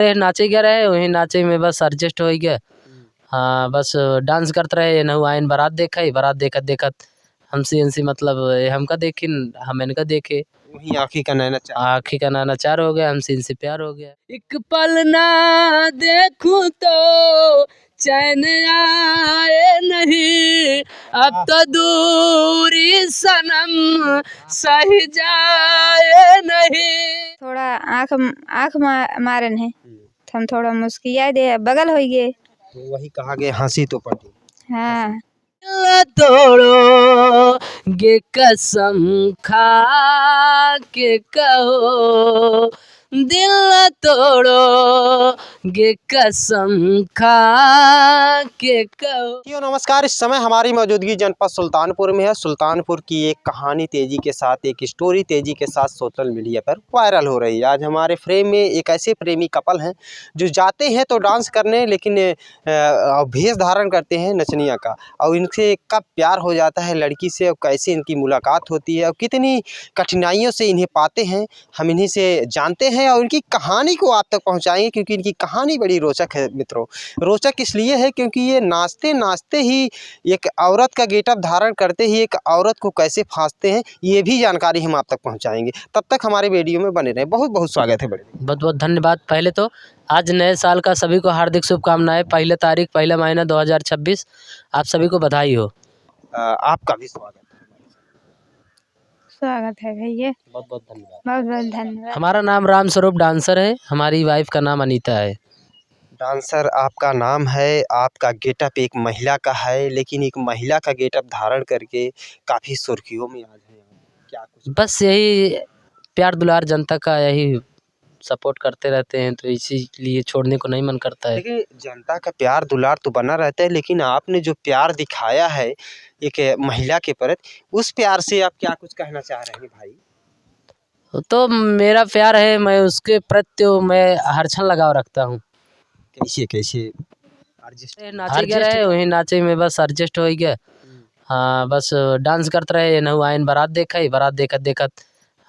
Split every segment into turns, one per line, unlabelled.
नाचे गया रहे वही नाचे में बस एडजस्ट हो गया। हाँ बस डांस करते रहे न आइन बारात देखा ही बारात देखत देखत हमसे मतलब हमका देखिन हम इनका देखे
वही आँखी का
नैना चार हो गया हमसे इनसे प्यार हो गया। एक पल ना देखूं तो चैन आए नहीं अब तो दूरी सनम सही जाए नहीं।
थोड़ा आँख मारन है तो हम थोड़ा मुस्किया दे बगल हो गए
तो वही कहा गया हंसी तो पड़ी।
हाँ
तोड़ो गे कसम खा के कहो दिल तोड़ो गे कसम खा के कहो।
नमस्कार, इस समय हमारी मौजूदगी जनपद सुल्तानपुर में है। सुल्तानपुर की एक कहानी तेजी के साथ, एक स्टोरी तेजी के साथ सोशल मीडिया पर वायरल हो रही है। आज हमारे फ्रेम में एक ऐसे प्रेमी कपल हैं जो जाते हैं तो डांस करने, लेकिन भेष धारण करते हैं नचनिया का, और इनसे कब प्यार हो जाता है लड़की से और कैसे इनकी मुलाकात होती है और कितनी कठिनाइयों से इन्हें पाते हैं, हम इन्हीं से जानते हैं और इनकी कहानी को आप तक पहुँचाएंगे, क्योंकि इनकी कहानी बड़ी रोचक है मित्रों। रोचक इसलिए है क्योंकि ये नाचते नाचते ही एक औरत का गेटअप धारण करते ही एक औरत को कैसे फांसते हैं, ये भी जानकारी हम आप तक पहुंचाएंगे। तब तक हमारे वीडियो में बने रहें। बहुत बहुत स्वागत है। बड़े
बहुत बहुत धन्यवाद। पहले तो आज नए साल का सभी को हार्दिक शुभकामनाएं। पहले तारीख पहला महीना 2026 आप सभी को बधाई हो।
आपका भी स्वागत
है भैया।
बहुत बहुत धन्यवाद।
बहुत बहुत धन्यवाद।
हमारा नाम राम स्वरूप डांसर है, हमारी वाइफ का नाम अनीता है।
डांसर आपका नाम है, आपका गेटअप एक महिला का है, लेकिन एक महिला का गेटअप धारण करके काफ़ी सुर्खियों में आज है। क्या कुछ
बस यही प्यार दुलार जनता का यही सपोर्ट करते रहते हैं, तो इसीलिए छोड़ने को नहीं मन करता है।
देखिए, जनता का प्यार दुलार तो बना रहता है, लेकिन आपने जो प्यार दिखाया है एक महिला के प्रति, उस प्यार से आप क्या कुछ कहना चाह रहे हैं भाई?
तो मेरा प्यार है, मैं उसके प्रति मैं हर क्षण लगाव रखता हूँ।
कैसे
नाचे गया रहे वही नाचे में बस एडजस्ट हो गया। हाँ बस डांस करते रहे न आइन बारात देखा ही बारात देखत देखत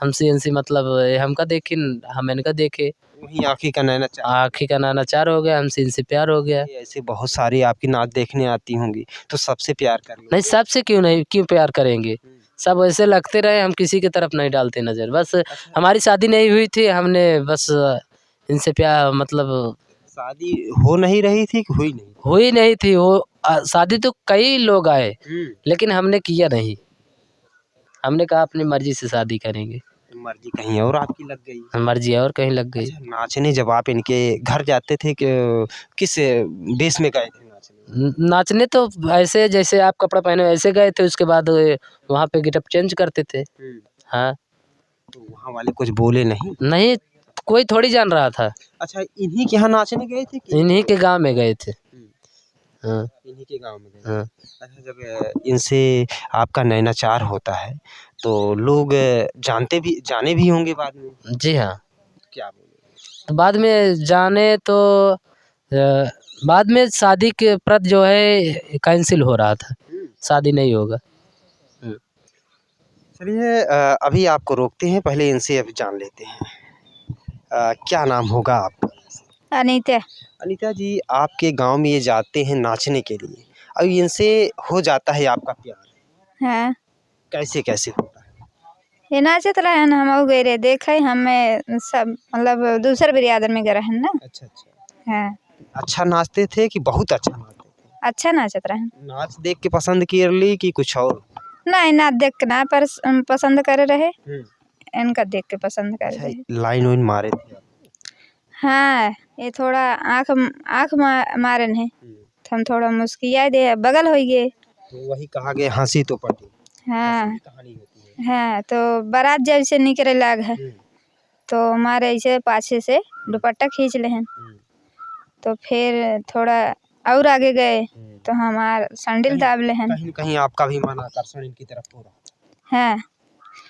हमसे इनसे मतलब हमका देखिन हम इनका देखे
वही आँखी का
नैना चार हो गया हमसे इनसे प्यार हो गया।
ऐसे बहुत सारी आपकी नाच देखने आती होंगी, तो सबसे प्यार कर
नहीं, सबसे क्यों प्यार करेंगे, सब ऐसे लगते रहे, हम किसी की तरफ नहीं डालते नज़र। बस हमारी शादी नहीं हुई थी, हमने बस इनसे प्यार मतलब
शादी हो नहीं रही थी कि
हुई नहीं थी वो शादी तो कई लोग आए लेकिन हमने किया नहीं। हमने कहा अपनी मर्जी से शादी करेंगे,
मर्जी कहीं और आपकी लग गई।
मर्जी और कहीं लग गई।
अच्छा, नाचने जब आप इनके घर जाते थे कि किस बेस में गए थे
नाचने तो ऐसे जैसे आप कपड़ा पहने वैसे गए थे, उसके बाद वहाँ पे गेटअप चेंज करते थे। हाँ
तो वहाँ वाले कुछ बोले नहीं?
नहीं, कोई थोड़ी जान रहा था।
अच्छा, इन्हीं के यहाँ नाचने गए थे कि
इन्हीं के गांव में गए थे। हाँ
इन्हीं के गांव में गए।
हाँ।
अच्छा, जब इनसे आपका नैनाचार होता है तो लोग जाने भी होंगे बाद में?
जी हाँ।
क्या बोले?
तो बाद में जाने तो बाद में शादी के प्रति जो है कैंसिल हो रहा था, शादी नहीं होगा।
चलिए, अभी आपको रोकते हैं, पहले इनसे अभी जान लेते हैं। क्या नाम होगा आपका?
अनीता।
अनीता जी, आपके गांव में ये जाते हैं नाचने के लिए, अब इनसे हो जाता है आपका प्यार?
हाँ।
कैसे कैसे होता है?
ये नाचत रहे न, हम गए रहे देखे, हमें सब मतलब दूसरे बिरादर में गए रहे ना।
अच्छा अच्छा।
हाँ।
अच्छा नाचते थे कि बहुत अच्छा नाचते थे?
अच्छा नाचत रहे।
नाच देख के पसंद की ली कि कुछ और?
नहीं, नाच देख के ना पसंद करे रहे, इनका देख के पसंद करे
अच्छा,
रहे।
लाइन वाइन मारे थे आप?
हाँ, ये थोड़ा आँख मारन है तो हम थोड़ा मुस्किया दे बगल हो गए।
तो वही कहा गया हंसी तो पड़ी।
हाँ
कहानी होती है।
हाँ। तो बारात जब से निकले लाग है तो हमारे ऐसे पाछे से दुपट्टा खींच ले हैं, तो फिर थोड़ा और आगे गए तो हमार सैंडल दाब ले हैं।
कहीं कहीं आपका भी मन आकर्षण इनकी तरफ हो रहा?
हाँ,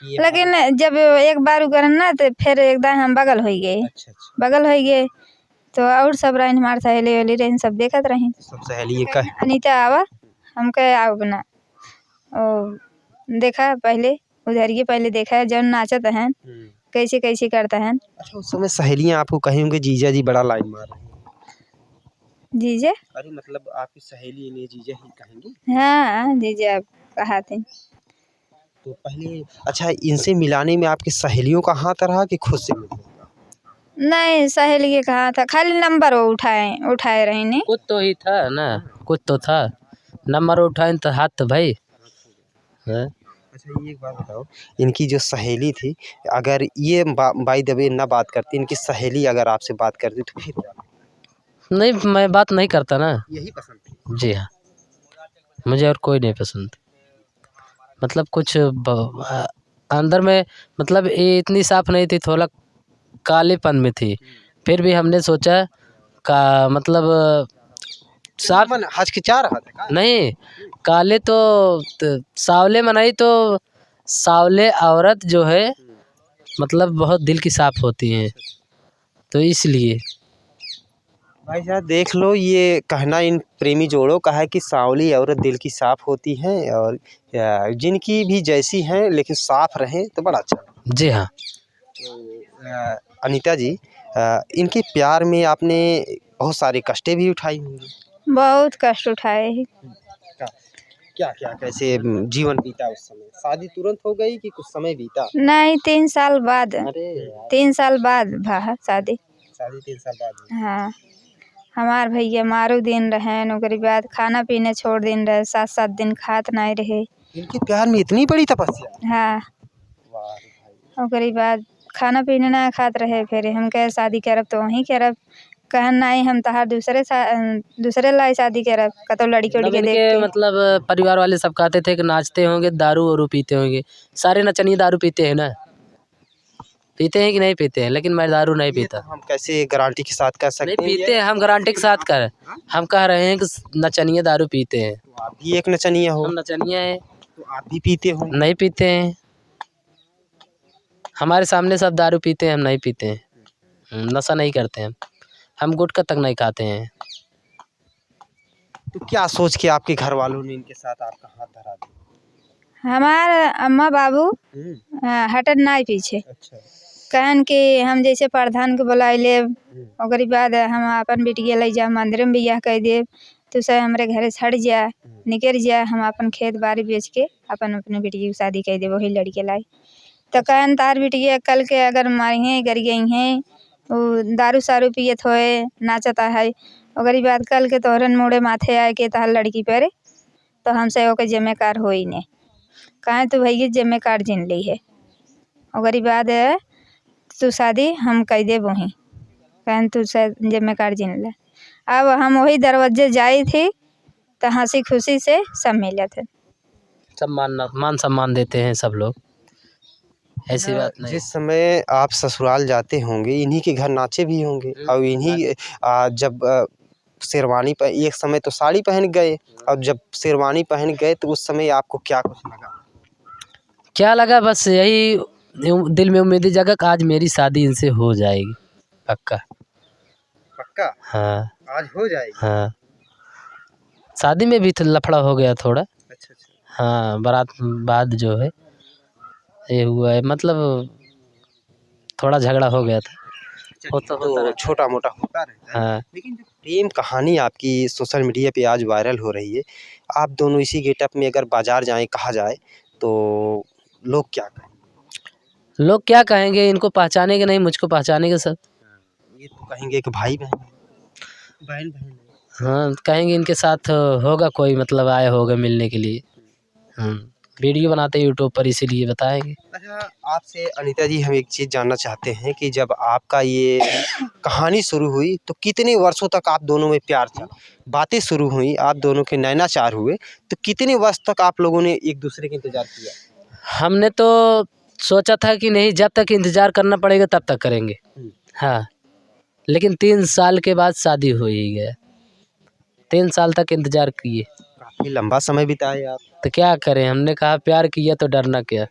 लेकिन जब एक बार उगरन ना तो फिर एकदम हम बगल हो गए।
अच्छा अच्छा।
बगल हो गए तो और सब रही हमारे सहेली वेली रही, सब देखत रही।
सब सहेली का
अनीता आवा, हम कहे आओ बना। देखा पहले उधर ही पहले देखा जब नाचत हैं कैसे कैसे करता है।
अच्छा, उस समय सहेलियां आपको कही होंगे जीजा जी बड़ा लाइन मार रहे हैं।
जीजे,
अरे मतलब आपकी सहेली इन्हें जीजा ही कहेंगी?
हाँ जीजे आप कहा थे।
तो पहले अच्छा, इनसे मिलाने में आपकी सहेलियों का हाथ रहा कि खुद से मिलने का?
नहीं सहेली के कहा था, खाली नंबर वो उठाए रहे नहीं।
कुछ तो ही था ना, कुछ तो था, नंबर उठाए तो हाथ तो भाई है।
अच्छा, ये एक बात बताओ, इनकी जो सहेली थी, अगर ये बाय द वे ना बात करती, इनकी सहेली अगर आपसे बात करती तो फिर क्या?
नहीं, मैं बात नहीं करता ना।
यही पसंद थी?
जी हाँ, मुझे और कोई नहीं पसंद। मतलब कुछ अंदर में, मतलब ये इतनी साफ नहीं थी, थोड़ा कालेपन में थी। फिर भी हमने सोचा का मतलब साफ
मन हचकिचा रहा था का?
नहीं, काले तो सावले मनाई तो सावले औरत जो है मतलब बहुत दिल की साफ होती हैं, तो इसलिए।
भाई साहब देख लो, ये कहना इन प्रेमी जोड़ों का है कि सांवली औरत दिल की साफ होती हैं, और जिनकी भी जैसी हैं लेकिन साफ रहें तो बड़ा अच्छा।
जी हाँ।
तो अनीता जी, इनके प्यार में आपने बहुत सारे कष्टें भी उठाई होंगी।
बहुत कष्ट उठाए ही।
क्या क्या कैसे जीवन बीता उस समय? शादी तुरंत हो गई कि कुछ समय बीता?
नहीं 3 साल बाद,
अरे
3 साल बाद भा शादी।
शादी 3 साल बाद हुई।
हाँ हमार भैया मारू दिन रहे, ओकरी बाद खाना पीना छोड़ दिन रहे, 7-7 दिन खात नहीं रहे।
इनके प्यार में इतनी बड़ी तपस्या?
हाँ
वाह रे भाई।
ओकरी बाद खाना पीना ना खात रहे, फिर हम कहे शादी करब तो वहीं करब। कहन नहीं हम तहार दूसरे लाई शादी करब, कतो लड़की उड़की के देख
इनके
के।
मतलब परिवार वाले सब कहते थे कि नाचते होंगे, दारू वारू पीते होंगे। सारे नचनिए दारू पीते हैं ना, पीते हैं कि नहीं पीते हैं, लेकिन मैं दारू नहीं
ये
पीता।
तो हम कैसे गारंटी के साथ कह
नहीं
सकते हैं?
पीते हैं, हम गारंटी के साथ हम कह रहे हैं कि नचनिए दारू पीते हैं।
तो आप भी एक नचनिया हो,
हम नचनिए हैं,
तो आप भी पीते हो?
नहीं पीते हैं। हमारे सामने सब दारू पीते हैं, हम नहीं पीते हैं। नशा नहीं करते हैं हम गुटखा तक नहीं खाते हैं।
तो क्या सोच के आपके घर वालों ने इनके साथ आपका हाथ धरा दिया?
हमार अम्मा बाबू हटन नहीं पीछे,
अच्छा।
कहन कि हम जैसे प्रधान के बुलाई लेब, ओकरी बाद हम अपन बेटिया ले जा मंदिर में बियाह कर देब, तो से हमारे घरे छड़ जा निकल जा, हम अपन खेत बाड़ी बेच के अपन अपने बेटिया की शादी कर देब वही लड़के लाई। तो कहन तार बेटिया कल के अगर मारिए गर गई हैं, वो दारू सारू पियत होए नाचता है, ओकरी बाद कल के तोहरन मुड़े माथे आए के तार लड़की पर तो हमसे ओके जिम्मेकार हो ही नहीं। कहें तो भैया जिम्मेकार जिन ली है, ओकरी बाद तू शादी हम कह दे वहीं, कहन तू जिम्मेकार जिन ले। अब हम वही दरवाजे जाई थी तो हंसी खुशी से सब मिले थे।
मान सम्मान देते हैं सब लोग, ऐसी बात नहीं।
जिस समय आप ससुराल जाते होंगे, इन्हीं के घर नाचे भी होंगे, और इन्हीं जब शेरवानी पर एक समय तो साड़ी पहन गए, और जब शेरवानी पहन गए तो उस समय आपको क्या कुछ लगा?
क्या लगा, बस यही दिल में उम्मीद जगा कि आज मेरी शादी इनसे हो जाएगी, पक्का।
पक्का?
हाँ
आज हो जाएगी?
हाँ, शादी में भी लफड़ा हो गया थोड़ा।
अच्छा अच्छा।
हाँ, बारात बाद जो है ये हुआ है, मतलब थोड़ा झगड़ा हो गया था। वो तो होता
तो
रहता है।
छोटा मोटा होता रहता है।
हाँ।
लेकिन जो प्रेम कहानी आपकी सोशल मीडिया पे आज वायरल हो रही है, आप दोनों इसी गेटअप में अगर बाजार जाएं कहा जाए तो लोग क्या कहेंगे?
लोग क्या कहेंगे, इनको पहचानेंगे नहीं, मुझको पहचानेंगे सब।
ये तो कहेंगे कि भाई बहन बहन बहन।
हाँ, कहेंगे इनके साथ होगा कोई, मतलब आए होगा मिलने के लिए। वीडियो बनाते हैं यूट्यूब पर, इसीलिए बताएंगे।
अच्छा, आपसे अनीता जी हम एक चीज़ जानना चाहते हैं कि जब आपका ये कहानी शुरू हुई तो कितने वर्षों तक आप दोनों में प्यार था? बातें शुरू हुई, आप दोनों के नैनाचार हुए, तो कितने वर्ष तक आप लोगों ने एक दूसरे का इंतजार किया?
हमने तो सोचा था कि नहीं, जब तक इंतज़ार करना पड़ेगा तब तक करेंगे। हाँ, लेकिन 3 साल के बाद शादी हो ही गया। 3 साल तक इंतज़ार किए,
काफ़ी लंबा समय बिताए आप।
तो क्या करें, हमने कहा प्यार किया तो डरना क्या।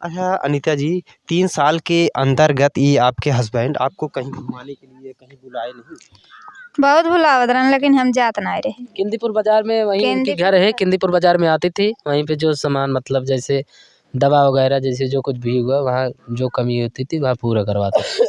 अच्छा अनीता जी, 3 साल के अंतर्गत ये आपके हस्बैंड आपको कहीं घुमाने के लिए कहीं बुलाए नहीं?
बहुत भुलावत रहन, लेकिन हम जात नहीं रहे।
किंदीपुर बाज़ार में, वहीं इनके घर है, किंदीपुर बाज़ार में आती थी, वहीं पे जो सामान मतलब जैसे दवा वगैरह जैसे जो कुछ भी हुआ वहाँ जो कमी होती थी वहाँ पूरा करवाते थे।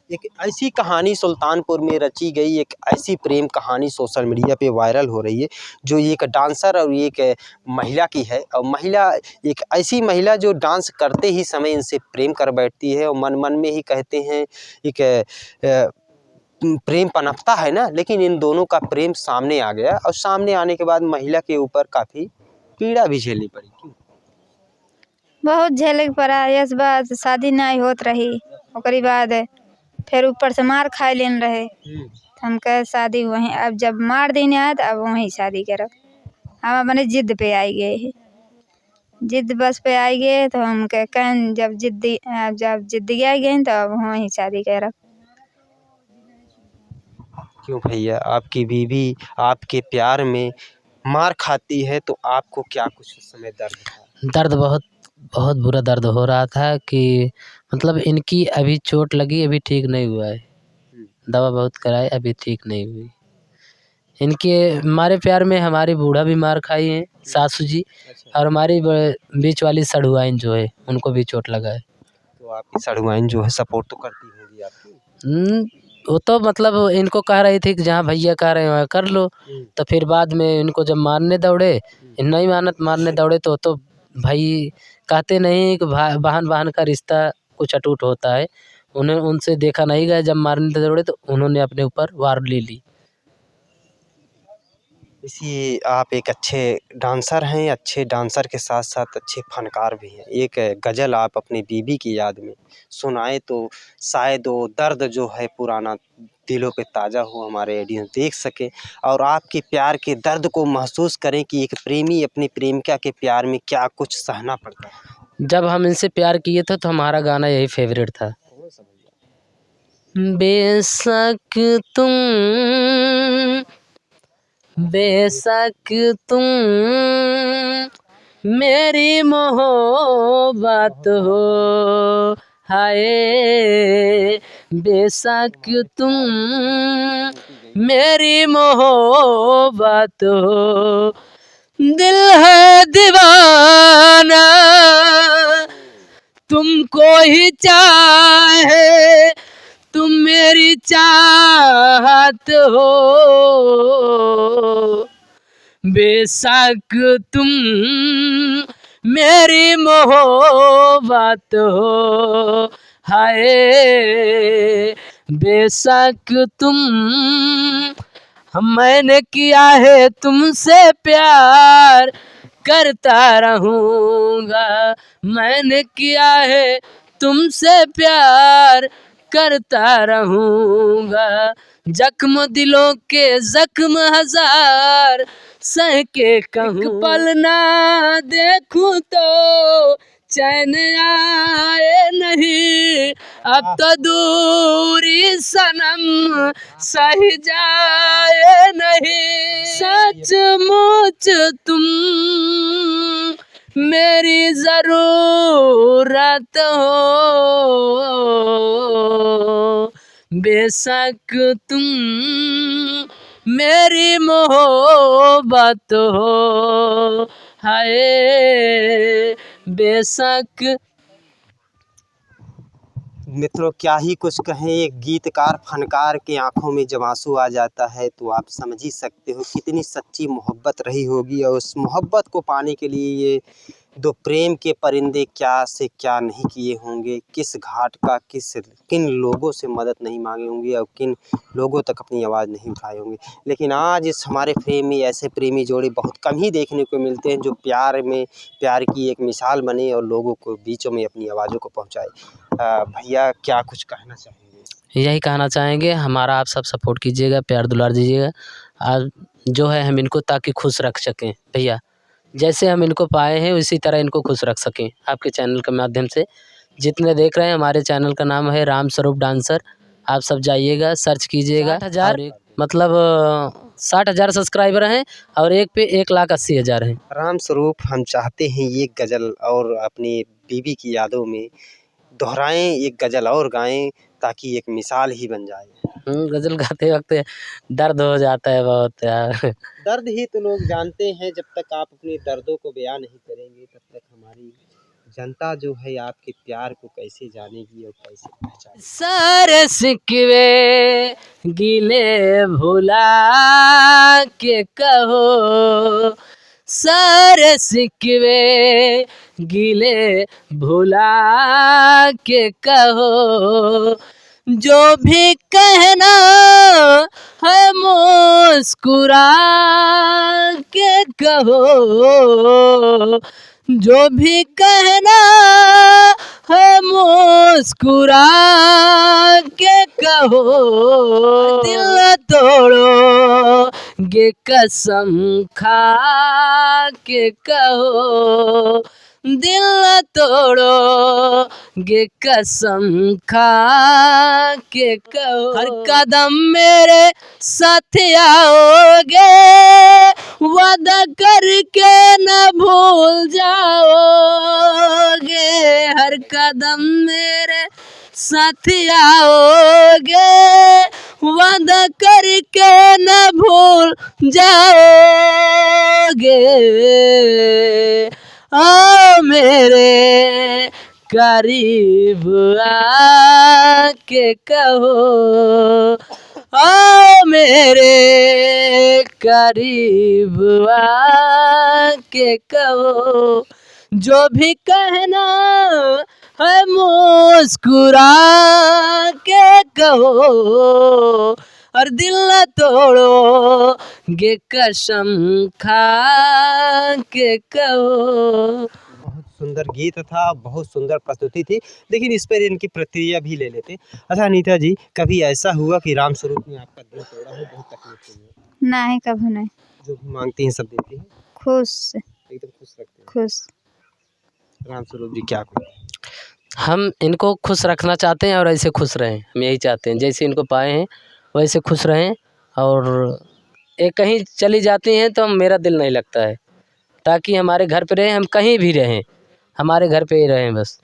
एक ऐसी कहानी सुल्तानपुर में रची गई, एक ऐसी प्रेम कहानी सोशल मीडिया पे वायरल हो रही है जो एक डांसर और एक महिला की है। और महिला एक ऐसी महिला जो डांस करते ही समय इनसे प्रेम कर बैठती है और मन मन में ही कहते हैं एक प्रेम पनपता है ना। लेकिन इन दोनों का प्रेम सामने आ गया और सामने आने के बाद महिला के ऊपर काफ़ी पीड़ा भी झेलनी पड़ी। क्यों?
बहुत झेले के पड़ा। इस बात शादी नहीं होत रही, ओकरी बाद फिर ऊपर से मार खाए लेन रहे। हम कहे शादी वहीं, अब जब मार देने आए तो अब वहीं शादी करब। हम अपने जिद पे आई गए, जिद बस पे आई गए तो हम कहें जब जिद्दी आई गए तो अब वहीं शादी करब।
क्यों भैया, आपकी बीवी आपके प्यार में मार खाती है तो आपको क्या कुछ उस समय दर्द था?
दर्द बहुत बहुत बुरा दर्द हो रहा था कि मतलब इनकी अभी चोट लगी, अभी ठीक नहीं हुआ है। दवा बहुत कराए, अभी ठीक नहीं हुई। इनके हमारे प्यार में हमारी बूढ़ा भी मार खाई है, सासू जी, और हमारी बीच वाली सड़ुआइन जो है उनको भी चोट लगा है।
तो आपकी सड़ुआइन जो है सपोर्ट तो करती होगी आपकी?
वो तो मतलब इनको कह रही थी कि जहाँ भैया कह रहे हैं वहाँ कर लो। तो फिर बाद में इनको जब मारने दौड़े, नहीं मारने दौड़े तो भाई कहते नहीं कि बहन बहन का रिश्ता कुछ अटूट होता है। उन्हें उनसे देखा नहीं गया, जब मारने दौड़े तो उन्होंने अपने ऊपर वार ले ली।
इसी आप एक अच्छे डांसर हैं, अच्छे डांसर के साथ साथ अच्छे फनकार भी हैं। एक गज़ल आप अपनी बीवी की याद में सुनाएं तो शायद वो दर्द जो है पुराना दिलों पे ताज़ा हो, हमारे ऑडियंस देख सके और आपके प्यार के दर्द को महसूस करें कि एक प्रेमी अपनी प्रेमिका के प्यार में क्या कुछ सहना पड़ता है।
जब हम इनसे प्यार किए थे तो हमारा गाना यही फेवरेट था। बेशक तुम मेरी मोहब्बत हो, हाय बेशक तुम मेरी मोहब्बत हो, दिल है दीवाना तुमको ही चाहे, तुम मेरी चाहत हो, बेशक तुम मेरी मोहब्बत हो, हाय बेशक तुम। मैंने किया है तुमसे प्यार, करता रहूँगा। मैंने किया है तुमसे प्यार, करता रहूँगा। जख्म दिलों के जख्म हजार सह के कहूँ, एक पल ना देखूं तो चैन आए नहीं, अब तो दूरी सनम सही जाए नहीं। सचमुच तुम मेरी ज़रूरत हो, बेशक तुम मेरी मोहब्बत हो, हाय बेशक।
मित्रों क्या ही कुछ कहें, एक गीतकार फनकार के आंखों में जब आंसू आ जाता है तो आप समझ ही सकते हो कितनी सच्ची मोहब्बत रही होगी। और उस मोहब्बत को पाने के लिए ये दो प्रेम के परिंदे क्या से क्या नहीं किए होंगे, किस घाट का किन लोगों से मदद नहीं मांगे होंगे और किन लोगों तक अपनी आवाज़ नहीं उठाए होंगे। लेकिन आज इस हमारे फ्रेम में ऐसे प्रेमी जोड़े बहुत कम ही देखने को मिलते हैं जो प्यार की एक मिसाल बने और लोगों को बीचों में अपनी आवाज़ों को पहुँचाए। भैया क्या कुछ कहना चाहेंगे?
यही कहना चाहेंगे, हमारा आप सब सपोर्ट कीजिएगा, प्यार दुलार दीजिएगा। आज जो है हम इनको ताकि खुश रख सकें भैया, जैसे हम इनको पाए हैं उसी तरह इनको खुश रख सकें। आपके चैनल के माध्यम से जितने देख रहे हैं, हमारे चैनल का नाम है राम स्वरूप डांसर। आप सब जाइएगा, सर्च कीजिएगा। 60,000 मतलब 60,000 सब्सक्राइबर हैं और एक पे 1,80,000 हैं।
राम स्वरूप हम चाहते हैं ये गज़ल और अपनी बीवी की यादों में दोहराएं, एक गज़ल और गाएं ताकि एक मिसाल ही बन जाए।
गज़ल गाते वक्त दर्द हो जाता है बहुत यार।
दर्द ही तो लोग जानते हैं, जब तक आप अपने दर्दों को बयां नहीं करेंगे तब तक हमारी जनता जो है आपके प्यार को कैसे जानेगी और कैसे पहचानेगी।
सारे सिकवे गिले भुला के कहो, सारे सिकवे गिले भुला के कहो, जो भी कहना है मुस्कुरा के कहो, जो भी कहना है मुस्कुरा के कहो, दिल तोड़ो गे कसम खा के कहो, दिल तोड़ो गे कसम खा के कहो, हर कदम मेरे साथ आओगे, वादा करके न भूल जाओगे, हर कदम मेरे साथ आओगे, वादा करके न भूल जाओगे, आओ मेरे करीब आके कहो, आओ मेरे करीब आके कहो, जो भी कहना है मुस्कुरा के कहो, और दिल न तोड़ो गे कसम खा के कहो।
बहुत सुंदर गीत था, बहुत सुंदर प्रस्तुति थी, लेकिन इस पर इनकी प्रतिक्रिया भी ले लेते। अच्छा अनीता जी, कभी ऐसा हुआ कि राम स्वरूप ने आपका दिल तोड़ा हो, बहुत तकलीफ हुई हो?
नहीं, कभी नहीं।
जो भी मांगती हैं सब देती हैं,
खुश
एकदम खुश रखते हैं।
खुश।
राम स्वरूप जी क्या करें?
हम इनको खुश रखना चाहते हैं और ऐसे खुश रहें, हम यही चाहते हैं, जैसे इनको पाए हैं वैसे खुश रहें। और ये कहीं चली जाती हैं तो मेरा दिल नहीं लगता है, ताकि हमारे घर पे रहें, हम कहीं भी रहें हमारे घर पे ही रहें बस।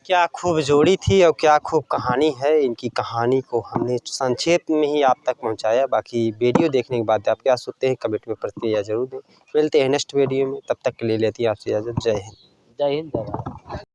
क्या खूब जोड़ी थी और क्या खूब कहानी है। इनकी कहानी को हमने संक्षेप में ही आप तक पहुंचाया। बाकी वीडियो देखने के बाद आप क्या सोचते हैं कमेंट में प्रतिक्रिया जरूर दें। मिलते हैं नेक्स्ट वीडियो में, तब तक के लिए लेती है आपसे इजाज़त। जय हिंद।
जय हिंद, जय भारत।